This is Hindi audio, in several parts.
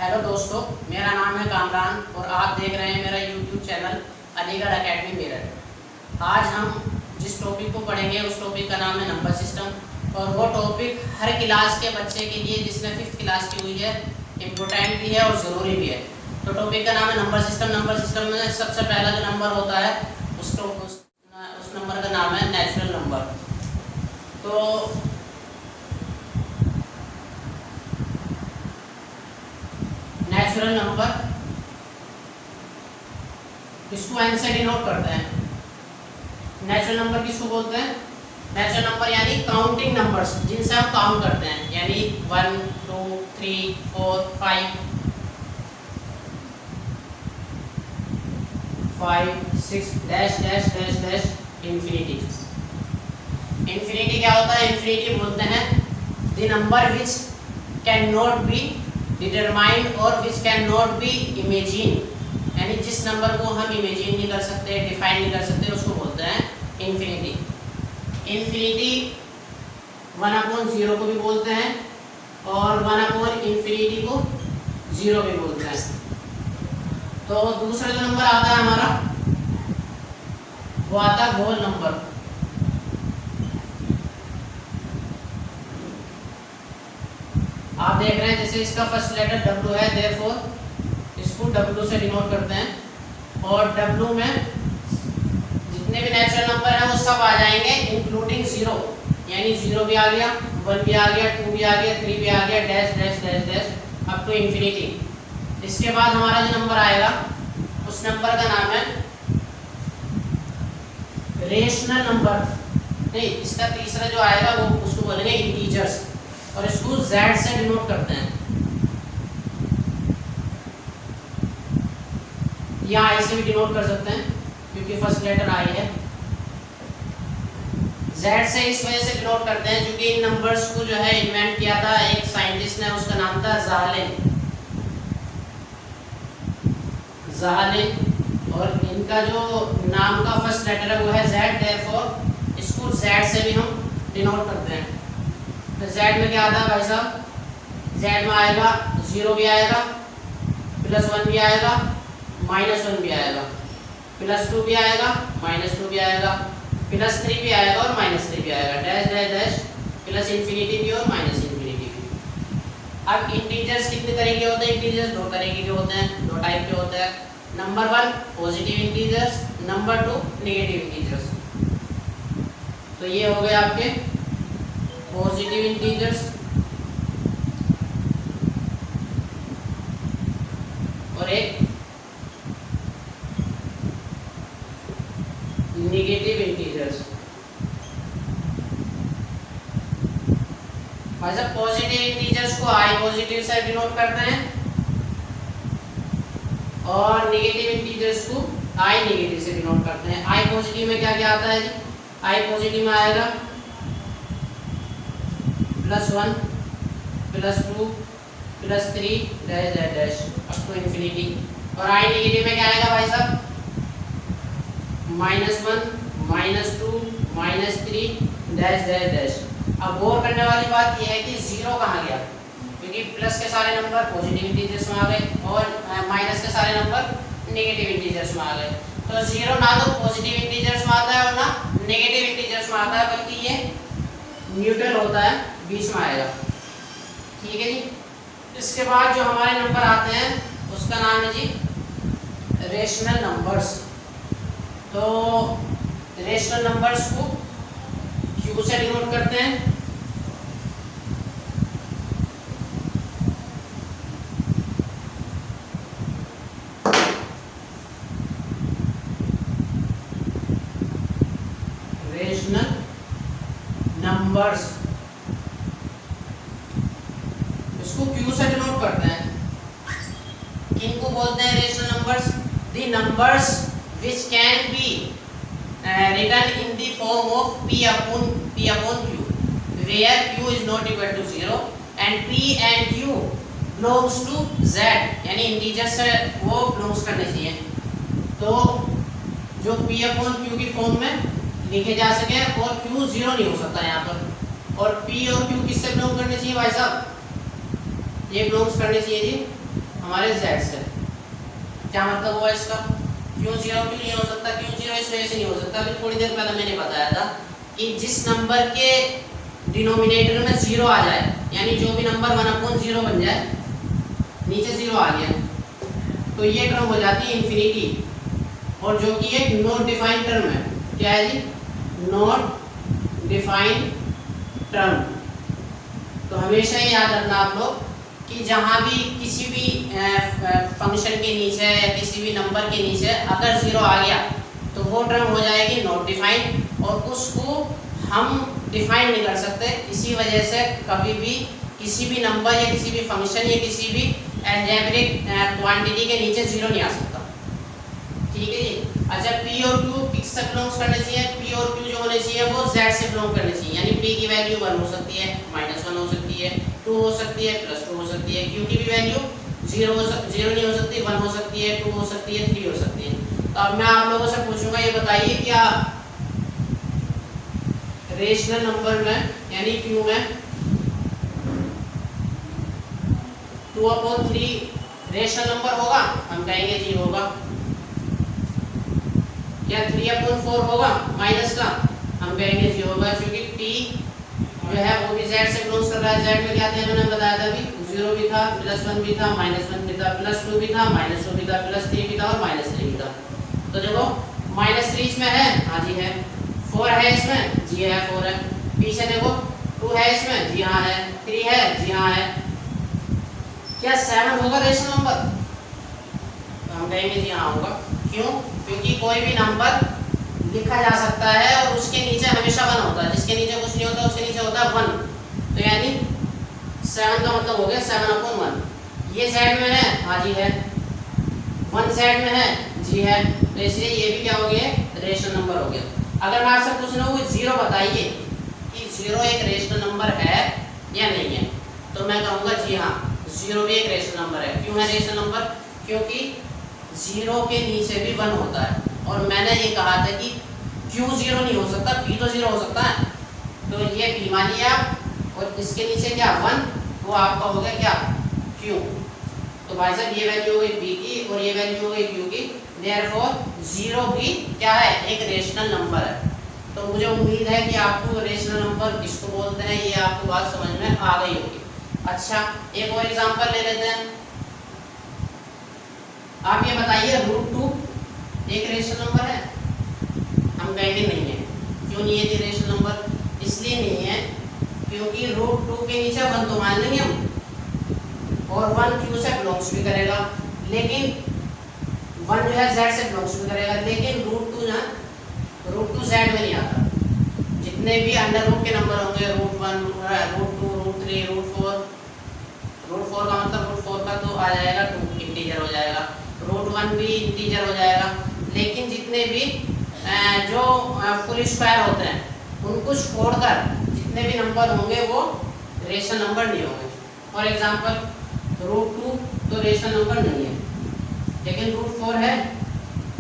हेलो दोस्तों, मेरा नाम है कामरान और आप देख रहे हैं मेरा YouTube channel Aligarh academy Meerut. आज हम जिस टॉपिक को पढ़ेंगे उस टॉपिक का नाम है नंबर सिस्टम, और वो टॉपिक हर क्लास के बच्चे के लिए जिसने 5th क्लास की हुई है इम्पोर्टेंट भी है और ज़रूरी भी है। तो टॉपिक का नाम है नंबर सिस्टम। नंबर सिस्टम में सबसे पहला जो नंबर होता है उस नंबर का नाम है नेचुरल नंबर। तो नेचुरल नंबर किसको एन से डिनोट करते हैं? नेचुरल नंबर किसको बोलते हैं? नेचुरल नंबर यानी काउंटिंग नंबर्स, जिनसे हम काउंट करते हैं, यानी 1 2 3 4 5 6 dash dash dash dash infinity. Infinity क्या होता है? इंफिनिटी बोलते हैं the number which can not be determined और which can not be imagine, यानी जिस नंबर को हम इमेजिन नहीं कर सकते, डिफाइन नहीं कर सकते, उसको बोलते हैं इंफिनिटी। इंफिनिटी 1/0 को भी बोलते हैं और 1/infinity को 0 भी बोलते हैं। तो दूसरा जो नंबर आता है हमारा वो आता है होल नंबर। आप देख रहे हैं जैसे इसका फर्स्ट लेटर W है, देयरफॉर इसको W से डिनोट करते हैं, और W में जितने भी नेचुरल नंबर हैं वो सब आ जाएंगे इंक्लूडिंग 0, यानी 0 भी आ गया, 1 भी आ गया, 2 भी आ गया, 3 भी आ गया, dash dash dash dash up to infinity. इसके बाद हमारा जो नंबर आएगा उस नंबर का नाम है रेशनल नंबर। नहीं, इसका तीसरा जो आएगा वो उसको बोलेंगे इंटीजर्स, और इसको Z से डिनोट करते हैं, या I से भी डिनोट कर सकते हैं क्योंकि फर्स्ट लेटर I है। Z से इस वजह से डिनोट करते हैं क्योंकि इन नंबर्स को जो है इन्वेंट किया था एक साइंटिस्ट ने, उसका नाम था ज़ाहलिन, और इनका जो नाम का फर्स्ट लेटर है वो है Z, देयरफॉर इसको Z से भी हम डिनोट करते हैं। तो Z में क्या आता है भाई साहब? Z में आएगा 0 भी आएगा, +1 भी आएगा, -1 भी आएगा, +2 भी आएगा, -2 भी आएगा, +3 भी आएगा और -3 भी आएगा, dash dash dash plus infinity भी और माइनस इंफिनिटी भी। अब इंटीजर्स कितने तरह के होते हैं? इंटीजर्स 2 तरीके के होते हैं, 2 टाइप के होते हैं। Number 1 positive integers, number 2 negative integers. तो ये हो गए आपके पॉजिटिव इंटीजर्स और एक नेगेटिव इंटीजर्स। मतलब पॉजिटिव इंटीजर्स को I पॉजिटिव से डिनोट करते हैं और नेगेटिव इंटीजर्स को I नेगेटिव से डिनोट करते हैं। I पॉजिटिव में क्या क्या आता है जी? I पॉजिटिव में आएगा +1 +2 +3 dash dash dash up to infinity, और I नेगेटिव में क्या आएगा भाई साहब? -1 -2 -3 डैश डैश डैश। अब गौर करने वाली बात यह है कि 0 कहाँ गया, क्योंकि प्लस के सारे नंबर पॉजिटिव इंटीजर्स में आ गए और माइनस के सारे नंबर नेगेटिव इंटीजर्स में आ गए। तो 0 ना तो पॉजिटिव इंटीजर्स में आता है और ना नेगेटिव इंटीजर्स में आता है, बल्कि ये न्यूट्रल होता है, बीच में आएगा। ठीक है जी। इसके बाद जो हमारे नंबर आते हैं उसका नाम है जी रेशनल नंबर्स। तो रेशनल नंबर्स को Q से डिनोट करते हैं, रेशनल नंबर्स इसको Q से डिनोट करते हैं। किनको बोलते हैं rational numbers? The numbers which can be written in the form of P upon Q, where Q is not equal to 0 and P and Q belongs to Z, यानी इंटीजर्स से वो belongs करने चाहिए। तो जो P upon Q की फॉर्म में लिखे जा सके और Q 0 नहीं हो सकता यहाँ पर, और P और Q किससे बिलोंग करने चाहिए भाई साहब? ये बिलोंग्स करने चाहिए जी हमारे z से। क्या मतलब हुआ इसका? क्यों 0 क्यों नहीं हो सकता? क्यों 0 इस वजह से नहीं हो सकता, अभी थोड़ी देर पहले मैंने बताया था कि जिस नंबर के डिनोमिनेटर में 0 आ जाए, यानी जो भी नंबर 1/0 बन जाए, नीचे 0 आ गया, तो ये टर्म हो जाती है इन्फिनिटी, और जो कि एक नॉट डिफाइंड टर्म है। क्या है जी? Not defined term. तो हमेशा ही याद रखना आप लोग कि जहाँ भी किसी भी फंक्शन के नीचे या किसी भी नंबर के नीचे अगर 0 आ गया तो वो टर्म हो जाएगी नॉट डिफाइंड, और उसको हम डिफाइन नहीं कर सकते। इसी वजह से कभी भी किसी भी नंबर या किसी भी फंक्शन या किसी भी अलजेब्रिक क्वांटिटी के नीचे 0 नहीं आ सकता। ठीक है जी। अच्छा, p और q किससे बिलोंग करने चाहिए? p और q जो होने चाहिए वो z से बिलोंग करने चाहिए, यानी p की वैल्यू 1 हो सकती है, -1 हो सकती है, 2 हो सकती है, +2 हो सकती है, q की भी वैल्यू 0 नहीं हो सकती, 1 हो सकती है, 2 हो सकती है, 3 हो सकती है। तो अब मैं आप लोगों से पूछूंगा, ये बताइए क्या रेशनल नंबर में यानी q में 2/3 रेशनल नंबर होगा? हम कहेंगे जी होगा। क्या 3/4 होगा माइनस का? हम कहेंगे जी होगा, क्योंकि p जो है वो भी z से बिलोंग कर रहा है। z में क्या थे मैंने बताया था अभी, 0 भी था, +1 भी था, -1 भी था, +2 भी था, -2 भी था, +3 भी था और -3 भी था। तो देखो -3 इसमें है, हाँ जी है, 4 है इसमें, जी है 4 है, पीछे देखो 2 है इसमें, जी हाँ है, 3 है, जी हाँ है। क्या 7 होगा रेशनल नंबर? तो हम कहेंगे जी हाँ होगा। क्यों? क्योंकि कोई भी नंबर लिखा जा सकता है और उसके नीचे हमेशा 1 होता है, जिसके नीचे कुछ नहीं होता उसके नीचे होता है 1। तो यानी 7 का मतलब हो गया 7/1। ये z में है, हाँ जी है, 1 z में है, जी है, तो इसलिए ये भी क्या हो गया? रेशनल नंबर हो गया। अगर मैं आपसे पूछ रहा हूँ 0 बताइए कि 0 एक रेशनल नंबर है या नहीं है, तो मैं कहूँगा जी हाँ 0 भी एक रेशनल नंबर है। क्यों है रेशनल नंबर? क्योंकि 0 के नीचे भी 1 होता है, और मैंने ये कहा था कि क्यों 0 नहीं हो सकता, p तो 0 हो सकता है। तो ये p मानिए आप, और इसके नीचे क्या 1, वो आपका हो गया क्या? q। तो भाई साहब ये वैल्यू हो गई p की और ये वैल्यू हो गई q की, देयरफॉर 0 भी क्या है? एक रेशनल नंबर है। तो मुझे उम्मीद है कि आपको रेशनल नंबर किसको बोलते हैं ये आपको बात समझ में आ गई होगी। अच्छा, एक और एग्जांपल ले लेते हैं। आप ये बताइए √2 एक रेशनल नंबर है? हम कहेंगे नहीं है। क्यों नहीं है जी रेशनल नंबर? इसलिए नहीं है क्योंकि √2 के नीचे 1 तो मान लेंगे हम, और 1 q से बिलोंग्स भी करेगा, लेकिन 1 जो है z से बिलोंग्स भी करेगा, लेकिन √2 ना √2 z में नहीं आता। जितने भी अंडर रूट के नंबर होंगे, √1, √2, √3, √4 का मतलब √4 का तो आ जाएगा 2 इंटीजर हो जाएगा, √1 भी इंटीजर हो जाएगा, लेकिन जितने भी जो फुल स्क्वायर होते हैं उनको छोड़कर जितने भी नंबर होंगे वो रेशनल नंबर नहीं होंगे। फॉर एग्जांपल √2 तो रेशनल नंबर नहीं है, लेकिन √4 है,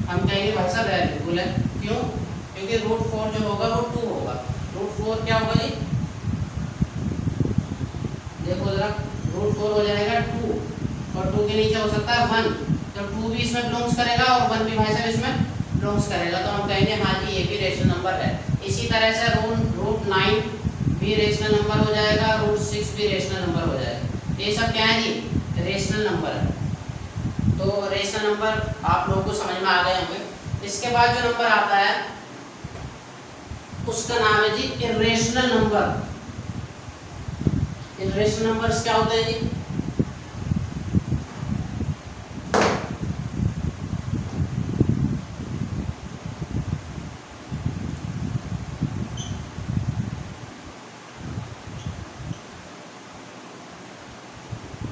हम कहेंगे भाई साहब है, बिल्कुल है। क्यों? क्योंकि √4 जो होगा वो 2 होगा। √4 क्या होगा जी? देखो जरा, √4 हो जाएगा 2, और 2 के नीचे हो सकता है 1, तो 2 भी इसमें बिलोंग्स करेगा और 1 भी भाई साहब इसमें बिलोंग्स करेगा, तो हम कहेंगे हाँ जी ये भी रेशनल नंबर है। इसी तरह से √9 भी रेशनल नंबर हो जाएगा, √6 भी रेशनल नंबर हो जाएगा। ये सब क्या है जी? रेशनल नंबर है। तो रेशनल नंबर आप लोगों को समझ में आ गए होंगे। इसके बाद जो नंबर आता है उसका नाम है जी इर्रेशनल नंबर। इर्रेशनल नंबर्स क्या होते हैं जी?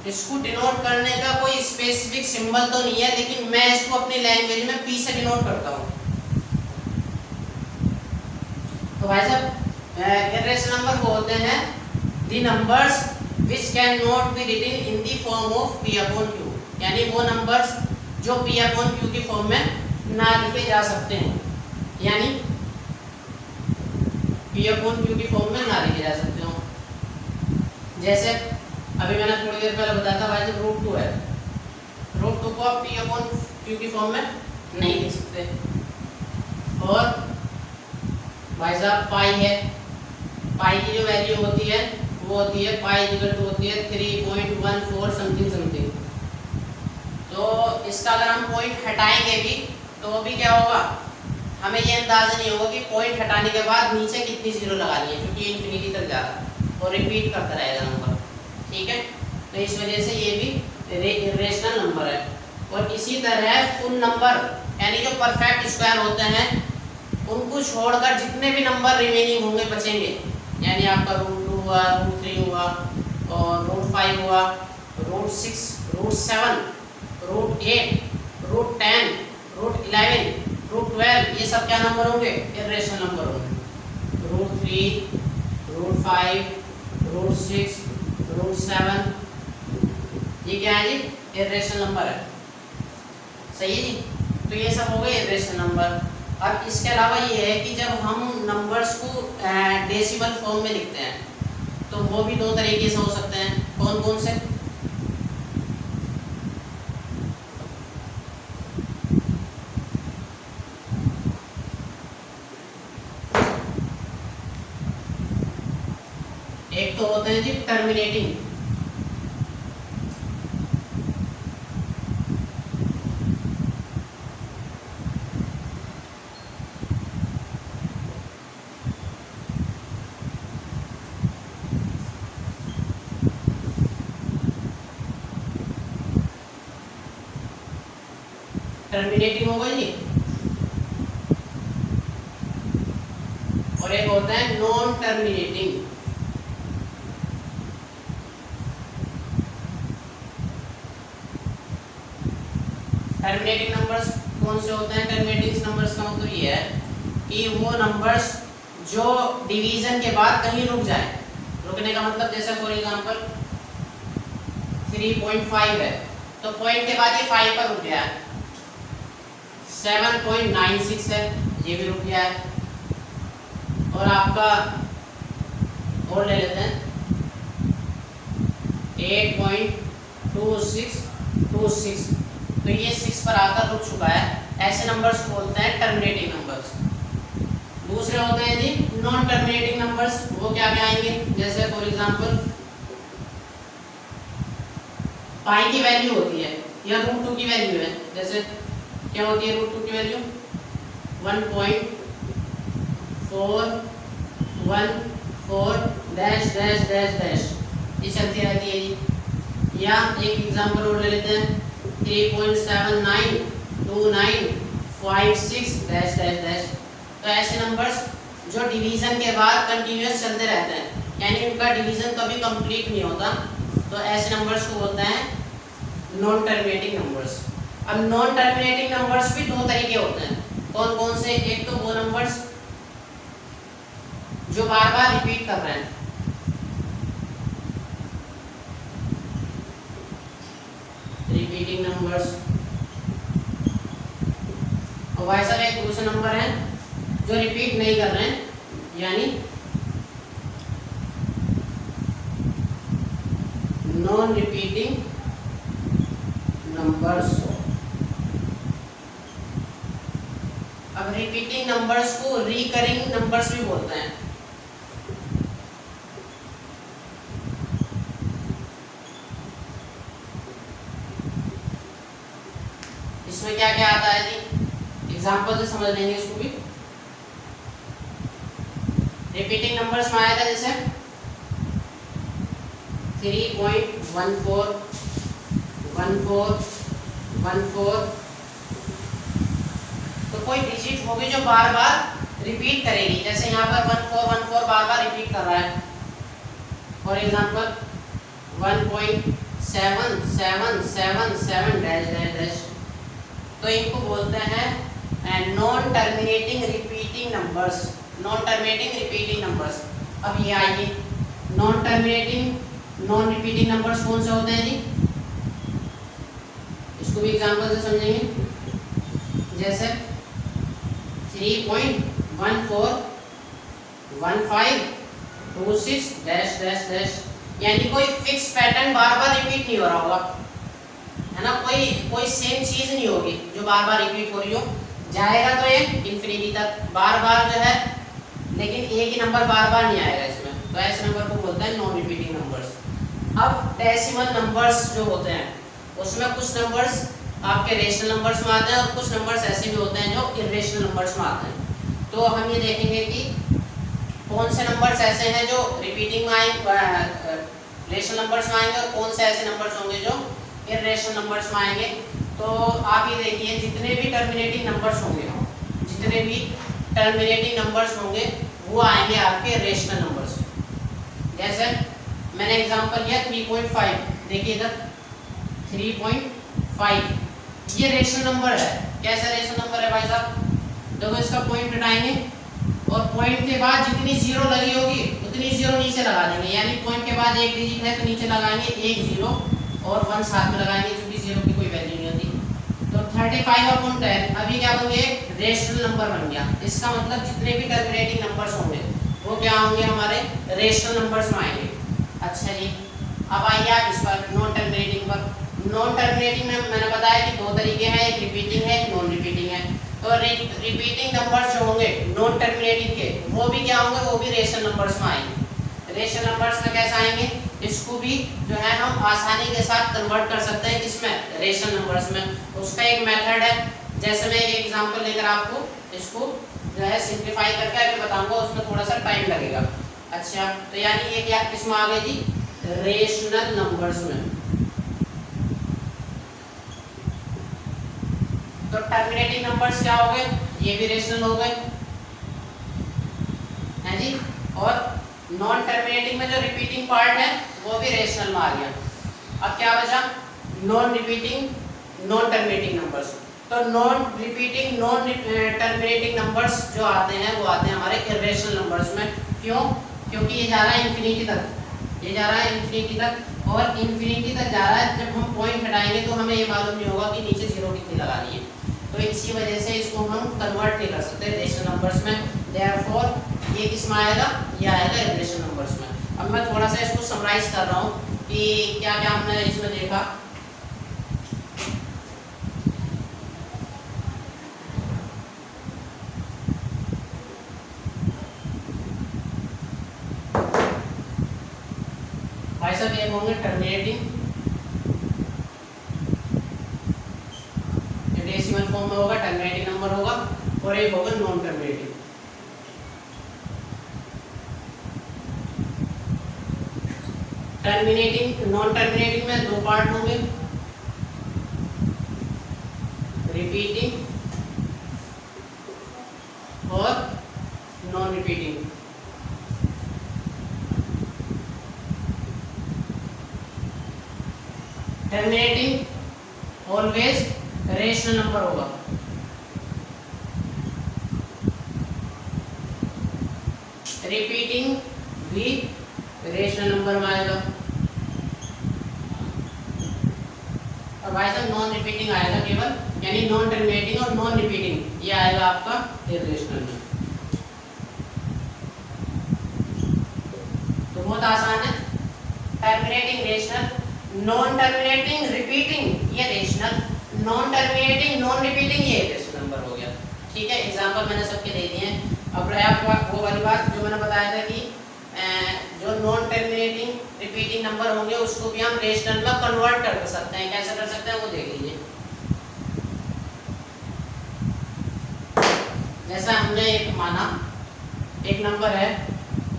इसको डिनोट करने का कोई स्पेसिफिक सिंबल तो नहीं है, लेकिन मैं इसको अपनी लैंग्वेज में p से डिनोट करता हूँ। तो भाई साहब इर्रेशनल नंबर बोलते हैं the numbers which can not be written in the form of p/q, यानी वो नंबर्स जो p/q की फॉर्म में ना लिखे जा सकते हैं, यानी p/q की फॉर्म में ना लिखे जा सकते हो। जैसे अभी मैंने थोड़ी देर पहले बताया था भाई जब √2 है, रूट 2 को आप p अपॉन q की फॉर्म में नहीं लिख सकते। और भाई साहब पाई है, पाई की जो वैल्यू होती है वो होती है पाई इक्वल टू होती है 3.14 समथिंग समथिंग। तो इसका अगर हम पॉइंट हटाएंगे भी तो भी क्या होगा, हमें ये अंदाजा नहीं होगा कि पॉइंट हटाने के बाद नीचे कितनी जीरो लगानी है, क्योंकि इन्फिनिटी तक जा रहा है और रिपीट करता रहेगा नंबर। ठीक है, तो इस वजह से ये भी इरेशनल नंबर है। और इसी तरह फुल नंबर यानी जो परफेक्ट स्क्वायर होते हैं उनको छोड़कर जितने भी नंबर रिमेनिंग होंगे बचेंगे, यानी आपका रूट 2 हुआ, रूट 3 हुआ और रूट 5 हुआ, root 6, root 7, root 8, root 10, root 11, root 12, ये सब क्या नंबर होंगे, इरेशनल नंबर होंगे। रूट 3, रूट 5, रूट 6, रूट 7, ये क्या है जी, इरेशनल नंबर है। सही है जी, तो ये सब हो गए इरेशनल नंबर। अब इसके अलावा ये है कि जब हम नंबर्स को डेसिमल फॉर्म में लिखते हैं तो वो भी दो तरीके से हो सकते हैं। कौन कौन से? एक तो होते हैं जी टर्मिनेटिंग, टर्मिनेटिंग होगा जी, और एक होता है नॉन टर्मिनेटिंग। टर्मिनेटिंग नंबर्स कौन से होते हैं? टर्मिनेटिंग नंबर्स का मतलब ये है कि वो नंबर्स जो डिवीजन के बाद कहीं रुक जाए। रुकने का मतलब जैसे फॉर एग्जांपल 3.5 है तो पॉइंट के बाद ये 5 पर रुक गया है। 7.96 है, ये भी रुक गया है। और आपका और ले लेते हैं 8.2626, तो ये 6 पर आकर रुक चुका है। ऐसे नंबर्स को बोलते हैं टर्मिनेटिंग नंबर्स। दूसरे होते हैं जी नॉन टर्मिनेटिंग नंबर्स। वो क्या क्या आएंगे? जैसे फॉर एग्जांपल पाई की वैल्यू होती है या रूट 2 की वैल्यू है। जैसे क्या होती है रूट 2 की value? 1.414 dash dash dash dash, ये चलती रहती है जी। या एक एग्जांपल और ले लेते हैं 3.792956 डैश डैश डैश। तो ऐसे नंबर्स जो डिवीजन के बाद कंटिन्यूअस चलते रहते हैं, यानी उनका डिवीजन कभी कंप्लीट नहीं होता, तो ऐसे नंबर्स को बोलते हैं नॉन टर्मिनेटिंग नंबर्स। अब नॉन टर्मिनेटिंग नंबर्स भी दो तरीके होते हैं। कौन कौन से? एक तो वो नंबर्स जो बार बार रिपीट कर रहे हैं, रिपीटिंग नंबर्स। और वैसा एक दूसरे नंबर है जो रिपीट नहीं कर रहे हैं, यानी नॉन रिपीटिंग नंबर्स। अब रिपीटिंग नंबर्स को रिकरिंग नंबर्स भी बोलते हैं। इसमें क्या क्या आता है जी, एग्जांपल से समझ लेंगे इसको भी। रिपीटिंग नंबर्स में आएगा जैसे 3.141414, तो कोई डिजिट होगी जो बार बार रिपीट करेगी। जैसे यहाँ पर 1414 बार बार रिपीट कर रहा है। For example 1.7777 dash dash dash, तो इनको बोलते हैं non terminating repeating numbers. Non terminating repeating numbers. अब ये आइए non terminating non repeating numbers कौन से होते हैं जी, इसको भी एग्जांपल से समझेंगे। जैसे 3.141526 डैश डैश डैश, यानी कोई फिक्स पैटर्न बार बार रिपीट नहीं हो रहा होगा, है ना, कोई सेम चीज नहीं होगी जो बार बार रिपीट हो रही हो। जाएगा तो ये इंफिनिटी तक बार बार जो है, लेकिन एक ही नंबर बार बार नहीं आएगा इसमें, तो ऐसे नंबर को बोलते हैं नॉन रिपीटिंग नंबर्स। अब डेसिमल नंबर्स जो होते हैं उसमें कुछ नंबर्स आपके रेशनल नंबर्स में आते हैं और कुछ नंबर्स ऐसे भी होते हैं जो इर्रेशनल नंबर्स में आते हैं। तो हम ये देखेंगे कि कौन से नंबर्स ऐसे हैं जो रिपीटिंग में आएंगे, रेशनल नंबर्स में आएंगे, और कौन से ऐसे नंबर्स होंगे जो इर्रेशनल नंबर्स में आएंगे। तो आप ये देखिए, जितने भी टर्मिनेटिंग नंबर्स होंगे, जितने भी टर्मिनेटिंग नंबर्स होंगे वो आएंगे आपके रेशनल नंबर्स। जैसे मैंने एग्जांपल लिया 3.5, देखिए इधर 3.5 ये रेशनल नंबर है। कैसा रेशनल नंबर है भाई साहब? देखो इसका पॉइंट हटाएंगे और पॉइंट के बाद जितनी जीरो लगी होगी उतनी जीरो नीचे लगा देंगे, यानी पॉइंट के बाद एक डिजिट है तो नीचे लगाएंगे एक जीरो और 1 साथ में लगाएंगे, क्योंकि जीरो की कोई वैल्यू नहीं होती। तो 35/10 अभी क्या बन गया? रेशनल नंबर बन गया। इसका मतलब जितने भी टर्मिनेटिंग नंबर्स होंगे वो क्या होंगे? हमारे रेशनल नंबर्स में आएंगे। अच्छा जी, अब आइए आप इस पर नॉन टर्मिनेटिंग पर। नॉन टर्मिनेटिंग में मैंने बताया कि दो तरीके हैं, एक रिपीटिंग है, एक नॉन रिपीटिंग है। तो रिपीटिंग नंबर्स जो होंगे नॉन टर्मिनेटिंग के, वो भी क्या होंगे? वो भी रेशनल नंबर्स में आएंगे। रेशनल नंबर्स में कैसे आएंगे? इसको भी जो है हम आसानी के साथ कन्वर्ट कर सकते हैं किसमें? रेशनल नंबर्स में। उसका एक मेथड है, जैसे मैं एक एग्जांपल लेकर आपको इसको जो है सिंप्लीफाई करके आगे बताऊंगा, उसमें थोड़ा सा टाइम लगेगा। अच्छा, तो यानी ये क्या किसमें आ गए जी? रेशनल नंबर्स में। तो टर्मिनेटिंग नंबर्स क्या हो गए? ये भी रेशनल हो गए हैं जी। और नॉन टर्मिनेटिंग में जो रिपीटिंग पार्ट है वो भी रेशनल में आ गया। अब क्या बचा? Non repeating non terminating numbers. तो non repeating non terminating numbers जो आते हैं वो आते हैं हमारे इर्रेशनल नंबर्स में। क्यों? क्योंकि ये जा रहा है इंफिनिटी तक, ये जा रहा है इंफिनिटी तक, और इंफिनिटी तक जा रहा है। जब हम पॉइंट हटाएंगे तो हमें ये मालूम नहीं होगा कि नीचे जीरो कितनी लगानी है, तो इसी वजह से इसको हम कन्वर्ट नहीं कर सकते रेशनल नंबर्स में। देयरफॉर ये किस में आएगा? ये आएगा इर्रेशनल नंबर्स में। अब मैं थोड़ा सा इसको समराइज कर रहा हूँ कि क्या क्या हमने इसमें देखा। भाई साहब ये होंगे टर्मिनेटिंग, डेसिमल फॉर्म में होगा, टर्मिनेटिंग नंबर होगा, और एक होगा non terminating. Terminating non terminating में दो पार्ट होंगे, रिपीटिंग और non repeating. Terminating always rational number होगा, रिपीटिंग भी रेशनल नंबर में आएगा। और भाई साहब नॉन रिपीटिंग आएगा केवल, यानी नॉन टर्मिनेटिंग और नॉन रिपीटिंग ये आएगा आपका इर्रेशनल में। तो बहुत आसान है, terminating rational, non terminating repeating ये rational, non terminating non repeating ये रेशनल नंबर हो गया। ठीक है, एग्जांपल मैंने सबके दे दिए हैं। अब रहा वो वाली बात जो मैंने बताया था कि जो नॉन टर्मिनेटिंग रिपीटिंग नंबर होंगे उसको भी हम रेशनल में कन्वर्ट कर सकते हैं। कैसे कर सकते हैं वो देख लीजिए। जैसा हमने एक माना, एक नंबर है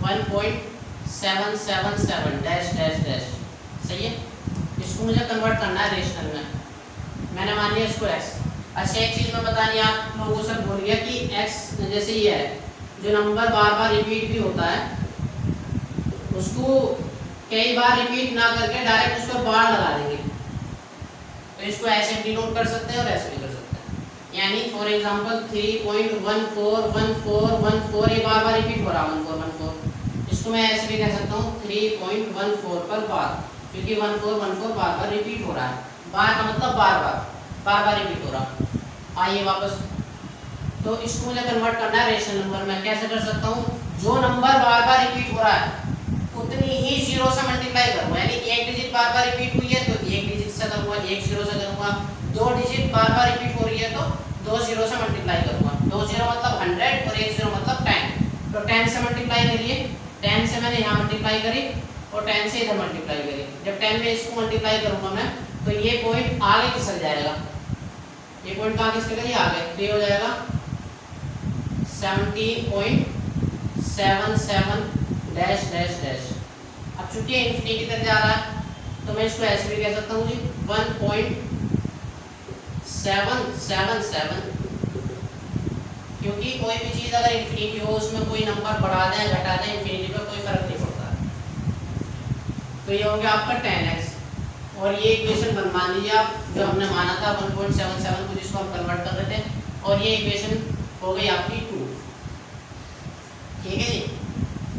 1.777 डैश डैश डैश, सही है। इसको मुझे कन्वर्ट करना है रेशनल में, मैंने मान लिया इसको x। अच्छा एक चीज़ मैं बतानी आप लोगों से भूल गया कि x जैसे ये है, जो नंबर बार बार रिपीट भी होता है उसको कई बार रिपीट ना करके डायरेक्ट उस पर बार लगा देंगे, तो इसको ऐसे डिनोट कर सकते हैं और ऐसे भी कर सकते हैं। यानी फॉर एग्जांपल 3.141414 ये बार बार रिपीट हो रहा है 1414, इसको मैं ऐसे भी कह सकता हूँ 3.14 पर बार, क्योंकि 1414 बार बार रिपीट हो रहा है। बार का मतलब बार बार रिपीट हो रहा। आइए वापस, तो इसको मुझे कन्वर्ट करना है रेशनल नंबर में। कैसे कर सकता हूँ? जो नंबर बार बार रिपीट हो रहा है उतनी ही जीरो से मल्टीप्लाई करूँ, यानी एक डिजिट बार बार रिपीट हुई है तो एक डिजिट से करूँगा, एक जीरो से करूँगा, दो डिजिट बार बार रिपीट हो रही है तो दो जीरो से मल्टीप्लाई करूँगा। दो जीरो मतलब 100 और एक जीरो मतलब 10, तो 10 से मल्टीप्लाई करिए, 10 से मैंने यहाँ मल्टीप्लाई करी और 10 से इधर मल्टीप्लाई करी। जब 10 में इसको मल्टीप्लाई करूँगा मैं तो ये पॉइंट आगे खिसक जाएगा, ये पॉइंट कहाँ खिसकेगा, ये आगे, तो ये हो जाएगा 17.77 डैश डैश डैश। अब चूंकि इन्फिनिटी तक जा रहा है तो मैं इसको ऐसे भी कह सकता हूँ जी 1.777, क्योंकि कोई भी चीज़ अगर इन्फिनिटी हो उसमें कोई नंबर बढ़ा दें घटा दें, इन्फिनिटी पे कोई फर्क नहीं पड़ता। तो ये हो गया आपका 10x, और ये इक्वेशन मान लीजिए आप, जो हमने माना था 1.77 को जिसको हम कन्वर्ट कर रहे थे, और ये इक्वेशन हो गई आपकी 2। ठीक है जी।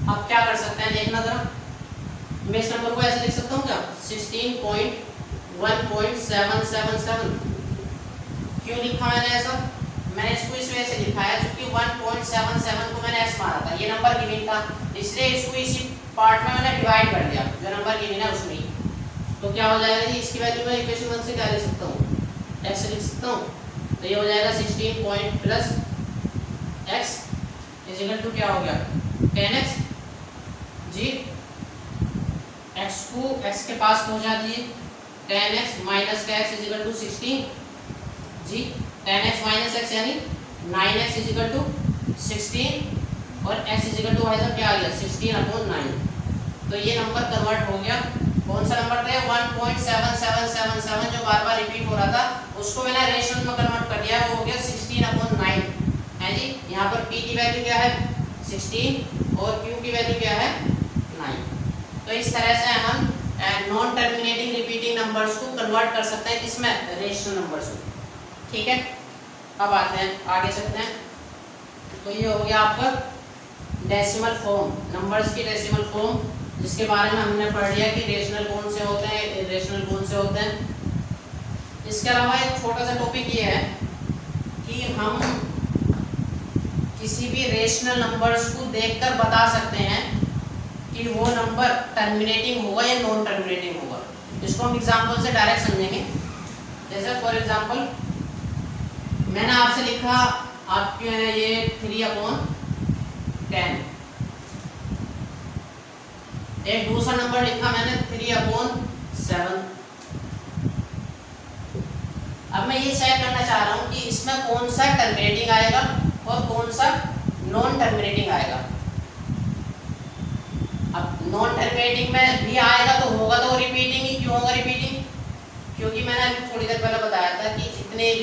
अब क्या कर सकते हैं देखना जरा, मैं इस नंबर को ऐसे लिख सकता हूँ क्या, 16.1.777। क्यों लिखा मैंने ऐसा, मैंने इसको इस वजह से लिखा है क्योंकि 1.77 को मैंने x माना था, ये नंबर गिवन था, इसलिए इसको इसी पार्ट में मैंने डिवाइड कर दिया, जो नंबर गिवन है उसमें। तो क्या हो जाएगा जी, इसकी वैल्यू मैं इक्वेशन 1 से क्या लिख सकता हूँ, x लिख सकता हूँ, तो ये हो जाएगा 16 point plus x is equal to क्या हो गया 10x जी। x को x के पास पहुंचा दिए, 10x माइनस का x इज इक्वल टू 16 जी, 10x माइनस x यानी 9x इज इक्वल टू 16 और x इज इक्वल टू क्या आ गया 16/9। तो ये नंबर कन्वर्ट हो गया, कौन सा नंबर था 1.7777 जो बार बार रिपीट हो रहा था, उसको मैंने रेशनल में कन्वर्ट कर दिया, वो हो गया 16/9 है जी। यहाँ पर p की वैल्यू क्या है 16 और q की वैल्यू क्या है 9। तो इस तरह से हम नॉन टर्मिनेटिंग रिपीटिंग नंबर्स को कन्वर्ट कर सकते हैं, इसमें रेशनल नंबर्स को। ठीक है, अब आते हैं आगे चलते हैं। तो ये हो गया आपका डेसिमल फॉर्म, नंबर्स की डेसिमल फॉर्म, जिसके बारे में हमने पढ़ लिया कि रेशनल कौन से होते हैं, इरेशनल कौन से होते हैं। इसके अलावा एक छोटा सा टॉपिक ये है कि हम किसी भी रेशनल नंबर्स को देखकर बता सकते हैं कि वो नंबर टर्मिनेटिंग होगा या नॉन टर्मिनेटिंग होगा। इसको हम एग्जांपल से डायरेक्ट समझेंगे। जैसे फॉर एग्जांपल मैंने आपसे लिखा आपके ये 3/10, एक दूसरा नंबर लिखा मैंने 3/7। अब मैं ये चेक करना चाह रहा हूँ कि इसमें कौन सा टर्मिनेटिंग आएगा और कौन सा नॉन टर्मिनेटिंग आएगा। अब नॉन टर्मिनेटिंग में भी आएगा तो होगा तो रिपीटिंग ही। क्यों होगा रिपीटिंग, क्योंकि मैंने अभी थोड़ी देर पहले बताया था कि जितने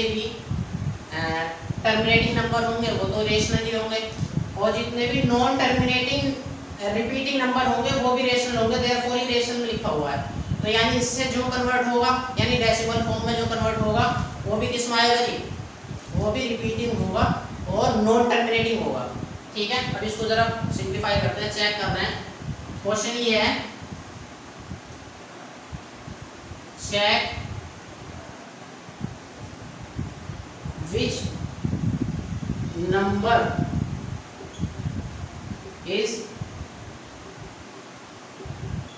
भी टर्मिनेटिंग नंबर होंगे वो तो रेशनल ही होंगे, और जितने भी नॉन टर्मिनेटिंग रिपीटिंग नंबर होंगे वो भी रेशनल होंगे, देयरफॉर ही रेशनल में लिखा हुआ है। तो यानी इससे जो कन्वर्ट होगा, यानी डेसिमल फॉर्म में जो कन्वर्ट होगा वो भी किस में आएगा जी, वो भी रिपीटिंग होगा और नॉन टर्मिनेटिंग होगा। ठीक है, अब इसको जरा सिंप्लीफाई करते हैं, चेक कर रहे हैं। क्वेश्चन ये है, check which number is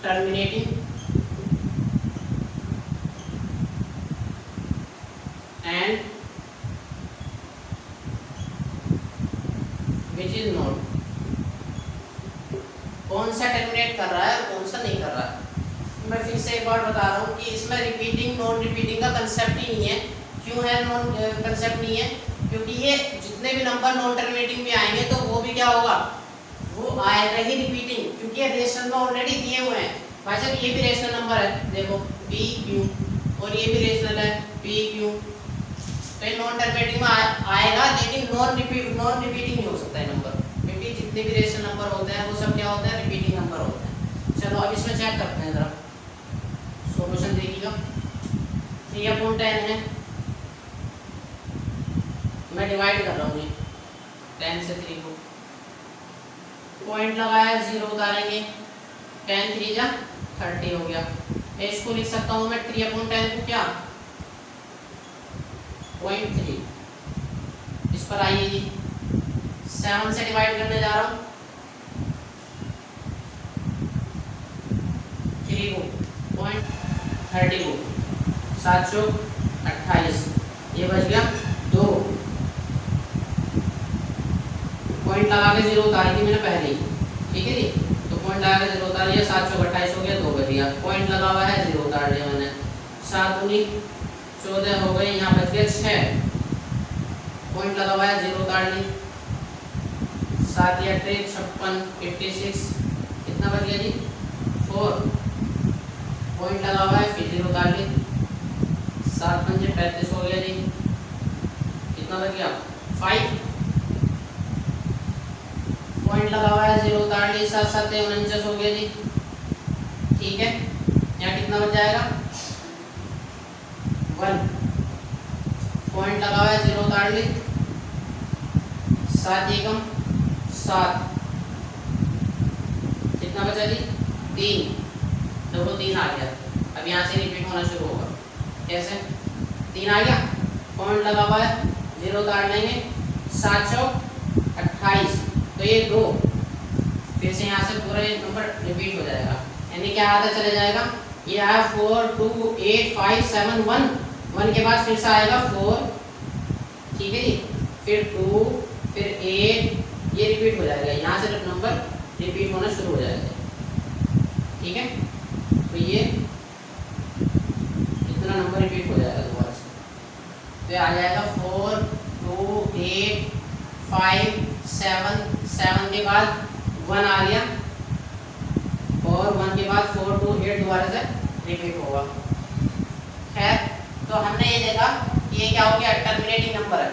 terminating and which is not। कौन सा टर्मिनेट कर रहा है और कौन सा नहीं कर रहा है। मैं फिर से एक बार बता रहा हूँ कि इसमें रिपीटिंग नॉन रिपीटिंग का कंसेप्ट ही नहीं है। क्यों है नॉन कंसेप्ट नहीं है, क्योंकि ये जितने भी नंबर नॉन टर्मिनेटिंग में आएंगे तो वो भी क्या होगा, वो आएगा ही रिपीटिंग, क्योंकि ये रेशनल में ऑलरेडी दिए हुए हैं। भाई साहब ये भी रेशनल नंबर है, देखो p q, और ये भी रेशनल है p q, तो ये नॉन टर्मिनेटिंग में आएगा, लेकिन नॉन रिपीटिंग नहीं हो सकता है नंबर, क्योंकि जितने भी रेशनल नंबर होते हैं वो सब क्या होते हैं, रिपीटिंग नंबर होते हैं। चलो अब इसमें चेक करते हैं जरा, सॉल्यूशन देखिएगा। 3/10 है, मैं डिवाइड कर रहा हूँ 10 से 3 को, पॉइंट लगाया 0 उतारेंगे, 10 3 जा 30 हो गया। इसको लिख सकता हूँ मैं 3/10 को क्या 0.3, इस पर आइए जी 7 से डिवाइड करने जा रहा हूँ 3 को 32, 7 चौक 28, ये बच गया 2। पॉइंट लगा के 0 उतारी थी मैंने पहले ही, ठीक है जी। तो पॉइंट लगा के 0 उतार लिया, 7 चौक 28 हो गया, 2 बच गया। पॉइंट लगा हुआ है 0 उतार लिया मैंने, 7 दूनी 14 हो गए, यहाँ बच गया 6। पॉइंट लगा हुआ है 0 उतार ली, 7 या 8 56, 86, कितना बच गया जी 4। पॉइंट लगा हुआ है फिर 0 उतार ली, 7 पंजे 35 हो गया जी, कितना बच गया 5। पॉइंट लगा हुआ है 0 उतार ली, 7 7 49 हो गया जी, ठीक है। यहाँ कितना बच जाएगा 1। पॉइंट लगा हुआ है 0 उतार ली, 7 एकम 7, कितना बचा जी 3। देखो 3 आ गया, अब यहाँ से रिपीट होना शुरू होगा। कैसे 3 आ गया, पॉइंट लगा हुआ है 0 उतार लेंगे, 7 चौक 28, तो ये 2। फिर से यहाँ से पूरा नंबर रिपीट हो जाएगा, यानी क्या आता चले जाएगा, ये आया 4 2 8 5 7 1, 1 के बाद फिर से आएगा 4, ठीक है जी, फिर 2, फिर 8, ये रिपीट हो जाएगा। यहाँ से नंबर रिपीट होना शुरू हो जाएगा, ठीक है। तो ये इतना नंबर रिपीट हो जाएगा दोबारा से, तो आ जाएगा 4 2 8 5 7, 7 के बाद 1 आ गया, और 1 के बाद 4 2 8 दोबारा से रिपीट होगा। खैर, तो हमने ये देखा कि ये क्या हो गया, टर्मिनेटिंग नंबर है,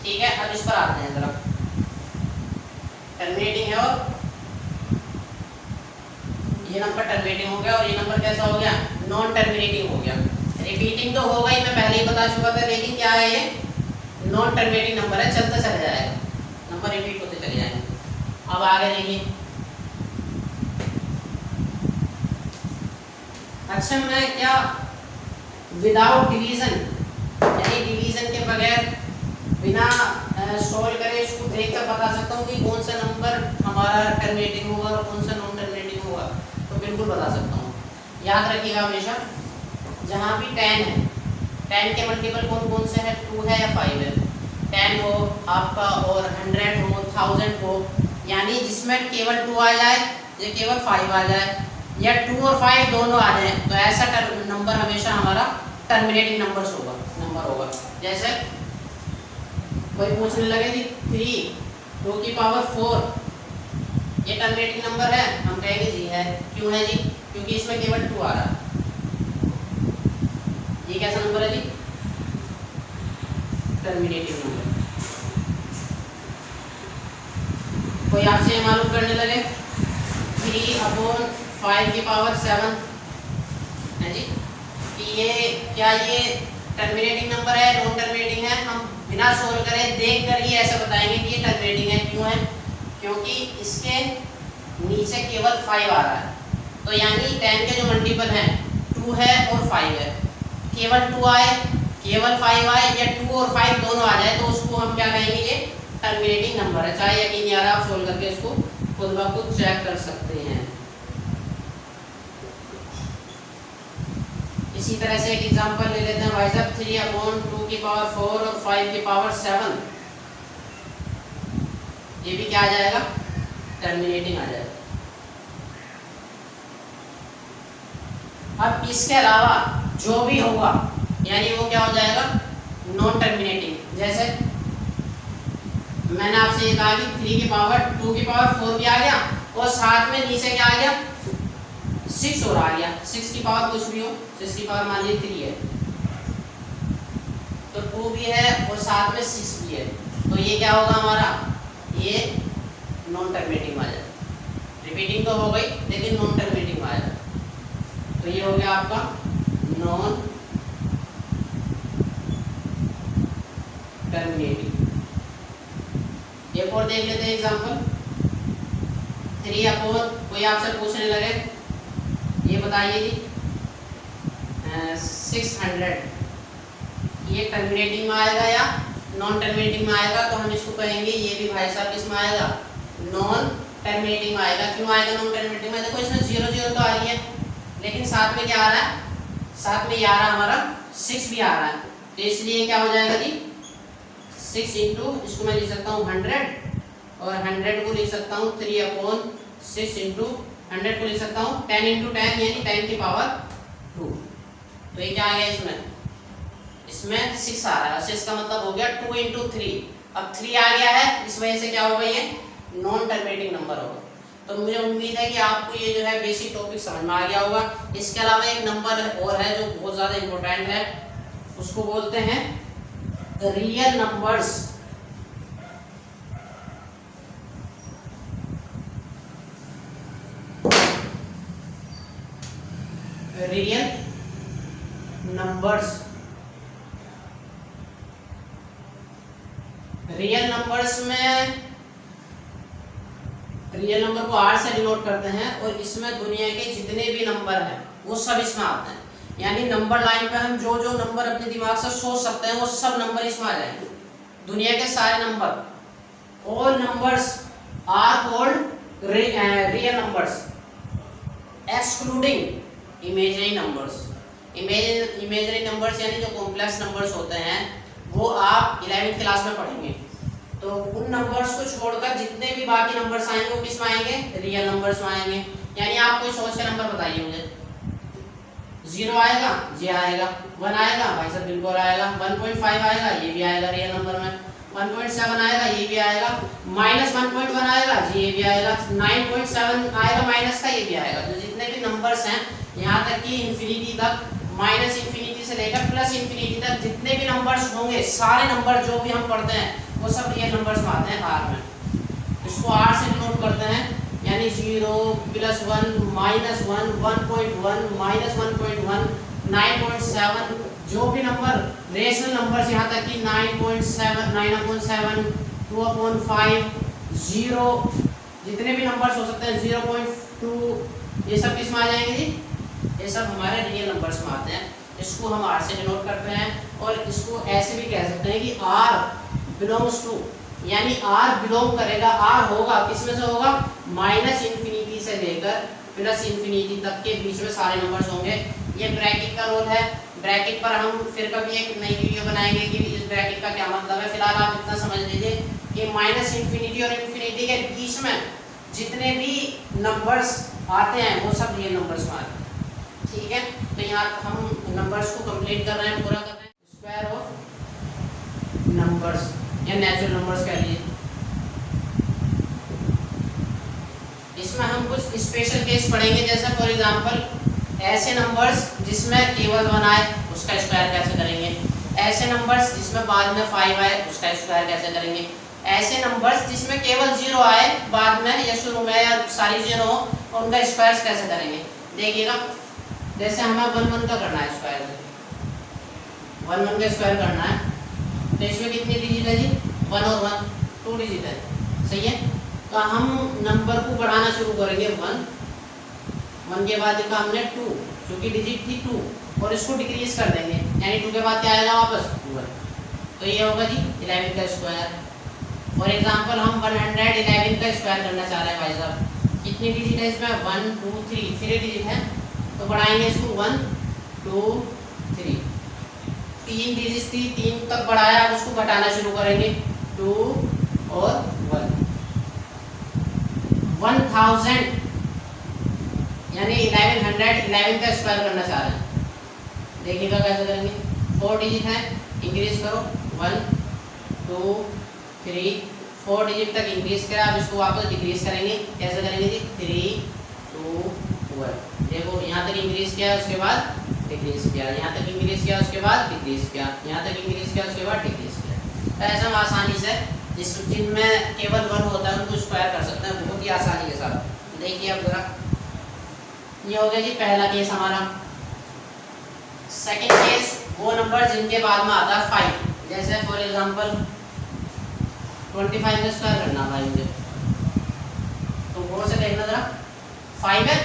ठीक है। अब इस पर आते हैं जरा, टर्मिनेटिंग है और ये नंबर टर्मिनेटिंग हो गया, और ये नंबर कैसा हो गया, नॉन टर्मिनेटिंग हो गया। रिपीटिंग तो होगा ही, मैं पहले ही बता चुका था, लेकिन क्या है ये नॉन टर्मिनेटिंग नंबर है, चलता चला जाएगा, नंबर रिपीट होते चले जाएंगे। अब आगे देखिए, अच्छा मैं क्या विदाउट डिवीजन, यानी डिवीजन के बगैर बिना सॉल्व करे इसको देखकर बता सकता हूँ कि कौन सा नंबर हमारा टर्मिनेटिंग होगा और कौन सा नॉन टर्मिनेटिंग होगा, तो बिल्कुल बता सकता हूँ। याद रखिएगा हमेशा, जहाँ भी 10 है, 10 के मल्टीपल कौन कौन से हैं, 2 है या 5 है। 10 हो आपका और 100 हो, 1000 हो, यानी जिसमें केवल 2 आ जाए या केवल 5 आ जाए, या 2 और 5 दोनों आ जाए, तो ऐसा नंबर हमेशा हमारा टर्मिनेटिंग नंबर होगा। जैसे कोई पूछने लगे कि 3 2 की पावर 4 ये टर्मिनेटिंग नंबर है, हम कहेंगे जी है। क्यों है जी, क्योंकि इसमें केवल 2 आ रहा है। ये कैसा नंबर है जी, टर्मिनेटिंग नंबर। कोई आपसे मालूम करने लगे 3/5 की पावर 7 है जी, कि ये क्या ये टर्मिनेटिंग नंबर है, नॉन टर्मिनेटिंग है। हम बिना सोल्व करे देख कर ही ऐसा बताएंगे कि ये टर्मिनेटिंग है। क्यों है, क्योंकि इसके नीचे केवल 5 आ रहा है, तो यानी 10 के जो मल्टीपल हैं 2 है और 5 है, केवल 2 आए, केवल 5 आए, या 2 और 5 दोनों आ जाए, तो उसको हम क्या कहेंगे, ये टर्मिनेटिंग नंबर है। चाहे यकीन नहीं आ रहा, आप सोल्व करके इसको खुद ब खुद चेक कर सकते हैं। इसी तरह से एक एग्जांपल ले लेते हैं भाई साहब, 3/2 की पावर 4 और 5 की पावर 7, ये भी क्या आ जाएगा, टर्मिनेटिंग आ जाएगा। अब इसके अलावा जो भी होगा यानी वो क्या हो जाएगा, नॉन टर्मिनेटिंग। जैसे मैंने आपसे ये कहा कि 3 की पावर 2 की पावर 4 भी आ गया, और साथ में नीचे क्या आ गया, 6 और आ गया। 6 की पावर कुछ भी हो, 6 की पावर मान लीजिए 3 है, तो 2 भी है और साथ में 6 भी है, तो ये क्या होगा हमारा, ये नॉन टर्मिनेटिंग आ जाएगा। रिपीटिंग तो हो गई लेकिन नॉन टर्मिनेटिंग आ जाएगा, तो ये हो गया आपका नॉन टर्मिनेटिंग। एक और देख लेते हैं एग्जांपल, 3/, कोई आपसे पूछने लगे ये बताइए जी 600 ये टर्मिनेटिंग में आएगा या नॉन टर्मिनेटिंग में आएगा, तो हम इसको कहेंगे ये भी भाई साहब किसमें आएगा, नॉन टर्मिनेटिंग में आएगा। क्यों आएगा नॉन टर्मिनेटिंग में, देखो इसमें 0 0 तो आ रही है, लेकिन साथ में क्या आ रहा है, साथ में ये आ रहा हमारा 6 भी आ रहा है, तो इसलिए क्या हो जाएगा जी 6 इंटू, इसको मैं लिख सकता हूँ 100 और 100 को लिख सकता हूँ 3/6 इंटू 100 को लिख सकता हूँ 10 इंटू 10 यानी 10 की पावर 2। तो ये क्या आ गया इसमें 6 आ रहा है, 6 का मतलब हो गया 2 इंटू 3। अब 3 आ गया है, इस वजह से क्या होगा ये नॉन टर्मिनेटिंग नंबर होगा। तो मुझे उम्मीद है कि आपको ये जो है बेसिक टॉपिक समझ में आ गया होगा। इसके अलावा एक नंबर और है जो बहुत ज़्यादा इम्पोर्टेंट है, उसको बोलते हैं real numbers. Real numbers, real numbers में रियल नंबर को R से डिनोट करते हैं और इसमें दुनिया के जितने भी नंबर हैं वो सब इसमें आते हैं। यानी नंबर लाइन पे हम जो जो नंबर अपने दिमाग से सोच सकते हैं वो सब नंबर इसमें आ जाएंगे। दुनिया के सारे number, all numbers are called real numbers excluding imaginary numbers. Imaginary numbers यानी जो कॉम्प्लेक्स नंबर्स होते हैं वो आप 11वीं क्लास में पढ़ेंगे। तो उन नंबर्स को छोड़कर जितने भी बाकी नंबर्स आएंगे वो किस में आएंगे, रियल नंबर्स में आएंगे। यानी आप कोई सोच के नंबर बताइए मुझे, 0 आएगा, जी आएगा, 1 आएगा, भाई साहब बिल्कुल आएगा, 1.5 आएगा, ये भी आएगा रियल नंबर में, 1.7 आएगा, ये भी आएगा, -1.1 आएगा, जी ये भी आएगा, 9.7 आएगा माइनस का, ये भी आएगा। तो जितने भी नंबर्स हैं यहाँ तक कि इन्फिनिटी तक, माइनस इन्फिनिटी से लेकर प्लस इन्फिनिटी तक जितने भी नंबर्स होंगे, सारे नंबर जो भी हम पढ़ते हैं वो सब रियल नंबर्स में आते हैं R में। इसको R से डिनोट करते हैं, यानी 0 +1 -1 1.1 -1.1 9.7 जो भी नंबर रेशनल नंबर्स यहाँ तक कि 9.7 9/7 2/5 0 जितने भी नंबर्स हो सकते हैं 0.2 ये सब किस में आ जाएंगे जी, ये सब हमारे रियल नंबर्स में आते हैं। इसको हम R से डिनोट करते हैं और इसको ऐसे भी कह सकते हैं कि R बिलोंग्स टू, यानी R बिलोंग करेगा, R होगा किस में से होगा, -इन्फिनिटी से लेकर +इन्फिनिटी तक के बीच में सारे नंबर्स होंगे। ये ब्रैकेट का रोल है। ब्रैकेट पर हम फिर कभी एक नई वीडियो बनाएंगे कि इस ब्रैकेट का क्या मतलब है। फिलहाल आप इतना समझ लीजिए कि -इन्फिनिटी और इन्फिनिटी के बीच में जितने भी नंबर्स आते हैं वो सब रियल नंबर्स में आते हैं। ठीक है, तो यहाँ हम नंबर्स को कंप्लीट कर रहे हैं, पूरा कर रहे हैं। स्क्वायर ऑफ नंबर्स या नेचुरल नंबर्स कह लीजिए। इसमें हम कुछ स्पेशल केस पढ़ेंगे, जैसे फॉर एग्जांपल ऐसे नंबर्स जिसमें केवल 1 आए उसका स्क्वायर कैसे करेंगे, ऐसे नंबर्स जिसमें बाद में 5 आए उसका स्क्वायर कैसे करेंगे, ऐसे नंबर्स जिसमें केवल 0 आए बाद में या शुरू में या सारी 0 हो उनका स्क्वायर कैसे करेंगे। देखिएगा, जैसे हमें 1 का करना है स्क्वायर, 1 का स्क्वायर करना है, तो इसमें कितनी डिजिट है जी, 1 और 1 2 डिजिट है, सही है। तो हम नंबर को बढ़ाना शुरू करेंगे 1 के बाद लिखा हमने 2 क्योंकि डिजिट थी 2 और इसको डिक्रीज कर देंगे, यानी 2 के बाद क्या आएगा वापस 1। तो ये होगा जी 11 का स्क्वायर। फॉर एग्जांपल हम 111 का स्क्वायर करना चाह रहे हैं भाई साहब, कितनी डिजिट है इसमें, 1 2 3 डिजिट है, तो बढ़ाएंगे इसको 1 2 3 3 डिजिट थी, 3 तक बढ़ाया, अब उसको घटाना शुरू करेंगे 2 और 1 1000 यानी 1111 का स्क्वायर करना चाह रहे हैं। देखिएगा कैसे करेंगे, 4 डिजिट है, इंक्रीज करो 1 2 3 4 डिजिट तक इंक्रीज करा, अब इसको वापस डिक्रीज करेंगे, कैसे करेंगे जी 3 2 1। देखो यहाँ तक इंक्रीज किया उसके बाद डिक्रीज किया, यहाँ तक इंक्रीज किया उसके बाद डिक्रीज किया, यहाँ तक इंक्रीज किया उसके बाद डिक्रीज किया। तो ऐसा हम आसानी से जिनमें केवल 1 होता है उनको स्क्वायर कर सकते हैं बहुत ही आसानी के साथ। देखिए अब जरा, ये हो गया जी पहला केस हमारा। सेकंड केस वो नंबर जिनके बाद में आता है 5, जैसे फॉर एग्जांपल 25 का स्क्वायर करना भाई मुझे, तो गौर से देखना जरा, 5 है,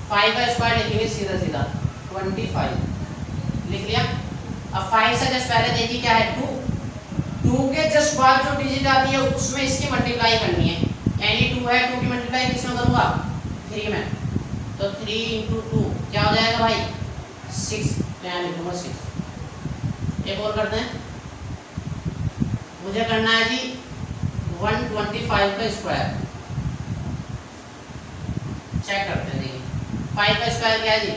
5 का स्क्वायर लिखेंगे सीधा सीधा 25 लिख लिया। अब 5 से जस्ट पहले देखिए क्या है 2 के जस्ट बाद जो डिजिट आती है उसमें इसकी मल्टीप्लाई करनी है, यानी 2 है, 2 की मल्टीप्लाई किसमें करूँगा 3 में, तो 3 × 2 क्या हो जाएगा भाई 6, तो यहाँ लिखूंगा 6। एक और करते हैं, मुझे करना है जी 125 का स्क्वायर। चेक करते हैं, देखिए 5 का स्क्वायर क्या है जी,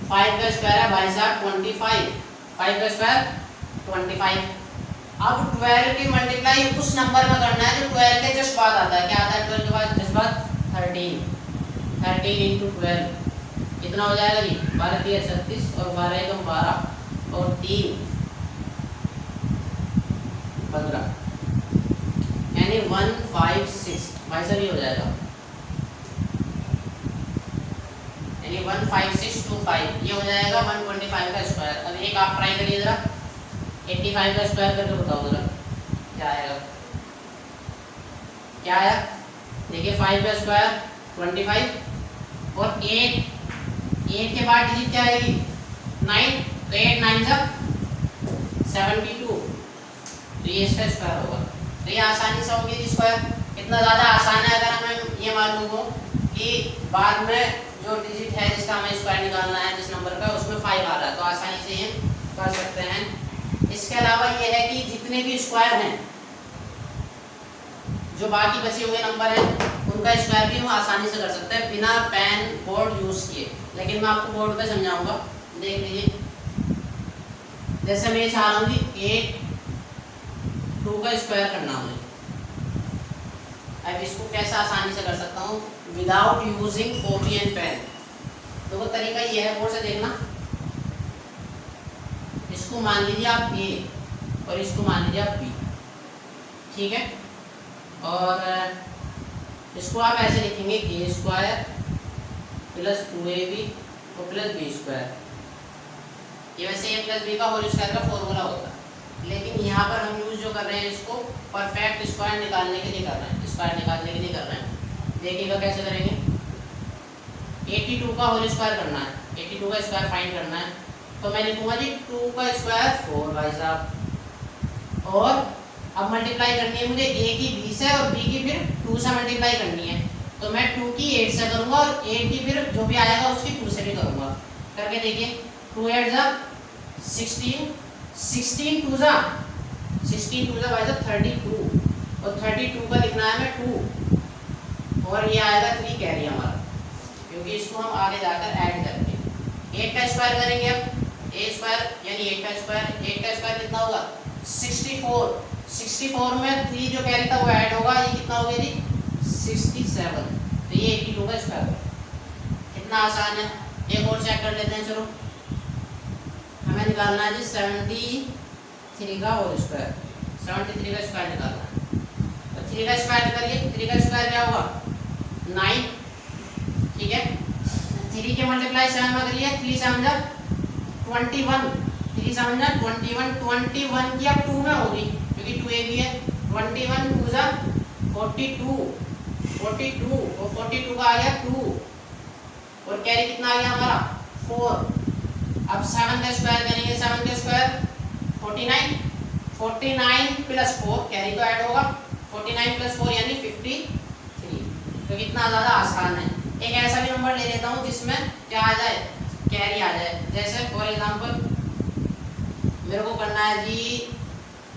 5 का स्क्वायर है भाई साहब 25, 5 का स्क्वायर 25। अब 12 की मल्टीप्लाई उस नंबर में करना है जो 12 के जस्ट बाद आता है। क्या आता है 12 के बाद, जस्ट बाद 13 इंटू 12 कितना हो जाएगा जी, 12 3 36 और 12 एकम 12 और 3 15, यानी 156 भाई साहब ये हो जाएगा, यानी 15625 ये हो जाएगा 125 का स्क्वायर। अब एक आप ट्राई करिए जरा, 85 का स्क्वायर करके बताओ जरा क्या आएगा, क्या आया, देखिए 5 का स्क्वायर 25 और 8 के बाद डिजिट क्या आएगी 9, तो 8 9 जब 72, तो ये इसका स्क्वायर होगा। तो ये आसानी से होगी स्क्वायर, इतना ज़्यादा आसान है। अगर हमें ये मालूम हो कि बाद में जो डिजिट है जिसका हमें स्क्वायर निकालना है, जिस नंबर का उसमें 5 आ रहा है, तो आसानी से ये कर सकते हैं। इसके अलावा ये है कि जितने भी स्क्वायर हैं, जो बाकी बचे हुए नंबर हैं, उनका स्क्वायर भी हम आसानी से कर सकते हैं बिना पेन बोर्ड यूज़ किए, लेकिन मैं आपको बोर्ड पे समझाऊंगा। देख लीजिए, जैसे मैं ये चाह रहा हूँ कि 2 का स्क्वायर करना मुझे, अब इसको कैसे आसानी से कर सकता हूँ without using copy and pen. तो वो तरीका ये है, बोर्ड से देखना, इसको मान लीजिए आप A और इसको मान लीजिए आप B, ठीक है, और इसको आप ऐसे लिखेंगे A स्क्वायर प्लस 2AB और प्लस B स्क्वायर। ये वैसे A प्लस B का होल स्क्वायर का फॉर्मूला होता है, लेकिन यहाँ पर हम यूज जो कर रहे हैं इसको परफेक्ट स्क्वायर निकालने के लिए कर रहे हैं, स्क्वायर निकालने के लिए कर रहे हैं। देखिएगा कैसे करेंगे, 82 का होल स्क्वायर करना है, 82 का स्क्वायर फाइंड करना है, तो मैं लिखूंगा जी 2 का स्क्वायर 4 भाई साहब, और अब मल्टीप्लाई करनी है मुझे A की B से और B की फिर 2 से मल्टीप्लाई करनी है, तो मैं 2 की 8 से करूँगा और 8 की फिर जो भी आएगा उसकी 2 से भी करूँगा। करके देखिए, 2 8 जा 16, 16 2 जा भाई साहब 32, और 32 का लिखना है मैं 2, और ये आएगा 3 कैरी हमारा, क्योंकि इसको हम आगे जाकर ऐड करेंगे। 8 का स्क्वायर करेंगे, अब A स्क्वायर यानी 8 का स्क्वायर कितना होगा 64, 64 में 3 जो कैरी था वो ऐड होगा, ये कितना हो गया जी 67, तो ये 82 का स्क्वायर। कितना आसान है, एक और चेक कर लेते हैं। चलो, हमें निकालना है जी 73 का होल स्क्वायर, 73 का स्क्वायर निकालना है, तो 3 का स्क्वायर निकालिए, 3 का स्क्वायर क्या होगा 9, ठीक है, 3 के मल्टीप्लाई 7 में करिए, 3 7 जा 21, 3 7 जा 21, 21 की अब 2 में होगी क्योंकि 2AB है, 21 2 जा 42, 42 और 42 का आ गया 2, और कैरी कितना आ गया हमारा 4। अब 7 का स्क्वायर करेंगे, 7 का स्क्वायर 49, 49 प्लस 4 कैरी तो ऐड होगा, 49 प्लस 4 यानी 53। तो कितना ज़्यादा आसान है। एक ऐसा भी नंबर ले लेता हूँ जिसमें क्या आ जाए, कैरी आ जाए, जैसे फॉर एग्जांपल मेरे को करना है जी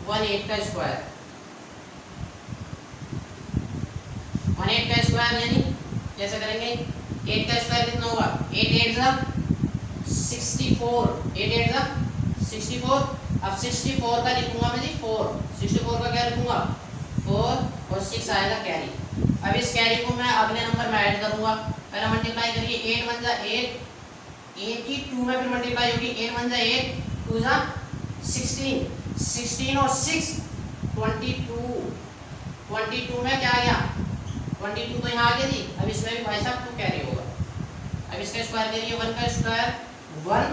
18 का स्क्वायर, 18 का स्क्वायर यानी कैसे करेंगे, 8 का स्क्वायर कितना होगा 8 8 जा 64, 8 8 जा 64। अब 64 का लिखूंगा मैं जी 4, 64 का क्या लिखूंगा 4 और 6 आएगा कैरी। अब इस कैरी को मैं अगले नंबर में ऐड करूंगा, पहले मल्टीप्लाई करिए, 8 1 जा 8, 8 की 2 में फिर मल्टीप्लाई होगी, 8 1 जा 8, 2 जा 16, 16 और 6 22, 22 में क्या आ गया 22 तो यहाँ आ गया जी। अब इसमें भी भाई साहब 2 कैरी होगा, अब इसका स्क्वायर करिए, 1 का स्क्वायर 1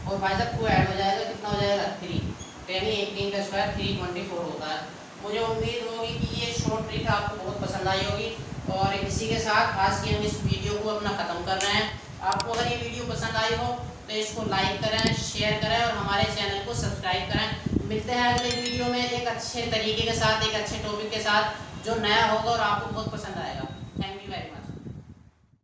और भाई साहब 2 ऐड हो जाएगा, कितना हो जाएगा 3, यानी 18 का स्क्वायर 324 होता है। मुझे उम्मीद होगी कि ये शॉर्ट ट्रिक आपको बहुत पसंद आई होगी, और इसी के साथ आज की हम इस वीडियो को अपना ख़त्म कर रहे हैं। आपको अगर ये वीडियो पसंद आई हो तो इसको लाइक करें, शेयर करें और हमारे चैनल को सब्सक्राइब करें। मिलते हैं अगले वीडियो में एक अच्छे तरीके के साथ, एक अच्छे टॉपिक के साथ जो नया होगा और आपको बहुत पसंद आएगा।